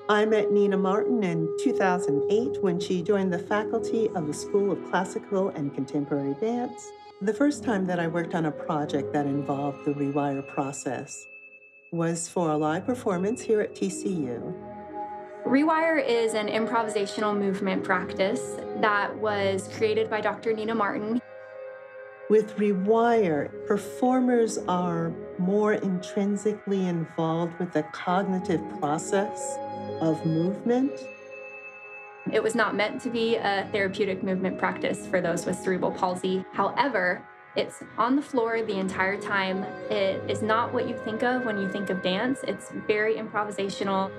I met Nina Martin in 2008 when she joined the faculty of the School of Classical and Contemporary Dance. The first time that I worked on a project that involved the ReWire process was for a live performance here at TCU. ReWire is an improvisational movement practice that was created by Dr. Nina Martin. With ReWire, performers are more intrinsically involved with the cognitive process of movement. It was not meant to be a therapeutic movement practice for those with cerebral palsy. However, it's on the floor the entire time. It is not what you think of when you think of dance. It's very improvisational.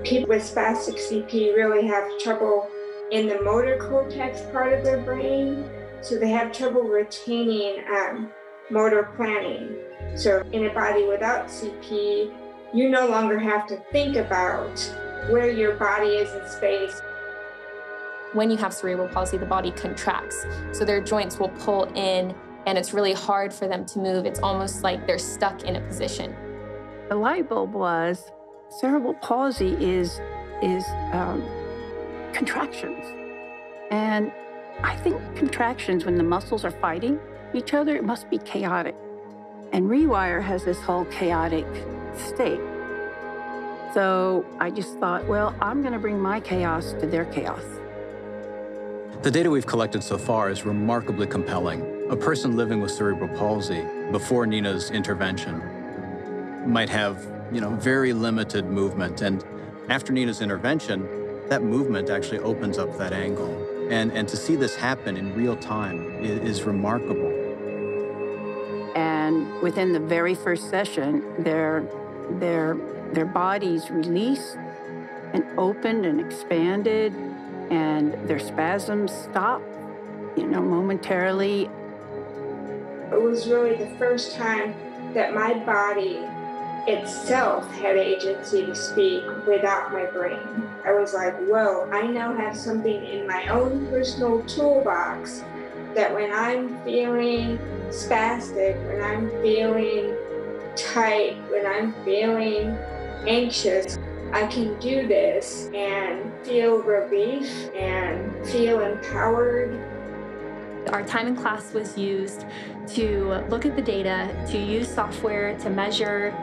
People with spastic CP really have trouble in the motor cortex part of their brain, so they have trouble retaining motor planning. So in a body without CP, you no longer have to think about where your body is in space. When you have cerebral palsy, the body contracts, so their joints will pull in, and it's really hard for them to move. It's almost like they're stuck in a position. The light bulb was cerebral palsy is contractions. And I think contractions, when the muscles are fighting each other, it must be chaotic. And ReWire has this whole chaotic state. So I just thought, well, I'm going to bring my chaos to their chaos. The data we've collected so far is remarkably compelling. A person living with cerebral palsy before Nina's intervention might have, very limited movement. And after Nina's intervention, that movement actually opens up that angle. And to see this happen in real time is remarkable. And within the very first session, their bodies released and opened and expanded, and their spasms stopped, momentarily. It was really the first time that my body itself had agency to speak without my brain. I was like, whoa, I now have something in my own personal toolbox that when I'm feeling spastic, when I'm feeling tight, when I'm feeling anxious, I can do this and feel relief and feel empowered. Our time in class was used to look at the data, to use software to measure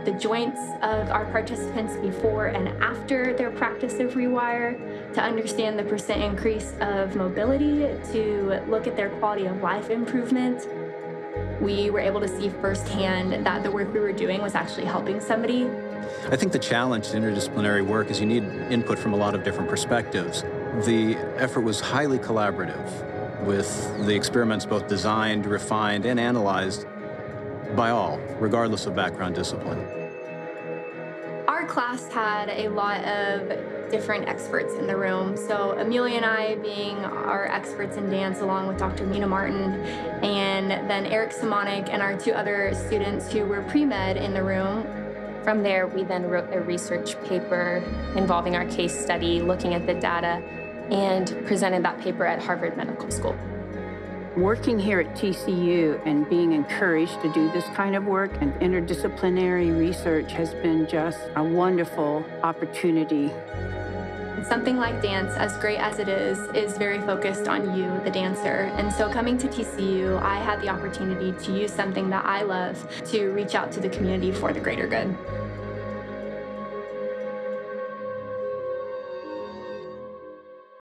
the joints of our participants before and after their practice of ReWire, to understand the % increase of mobility, to look at their quality of life improvement. We were able to see firsthand that the work we were doing was actually helping somebody. I think the challenge to interdisciplinary work is you need input from a lot of different perspectives. The effort was highly collaborative, with the experiments both designed, refined, and analyzed by all, regardless of background discipline. Our class had a lot of different experts in the room. So Amelia and I being our experts in dance, along with Dr. Nina Martin, and then Eric Simanek and our 2 other students who were pre-med in the room. From there, we then wrote a research paper involving our case study, looking at the data, and presented that paper at Harvard Medical School. Working here at TCU and being encouraged to do this kind of work and interdisciplinary research has been just a wonderful opportunity. Something like dance, as great as it is very focused on you, the dancer. And so coming to TCU, I had the opportunity to use something that I love to reach out to the community for the greater good.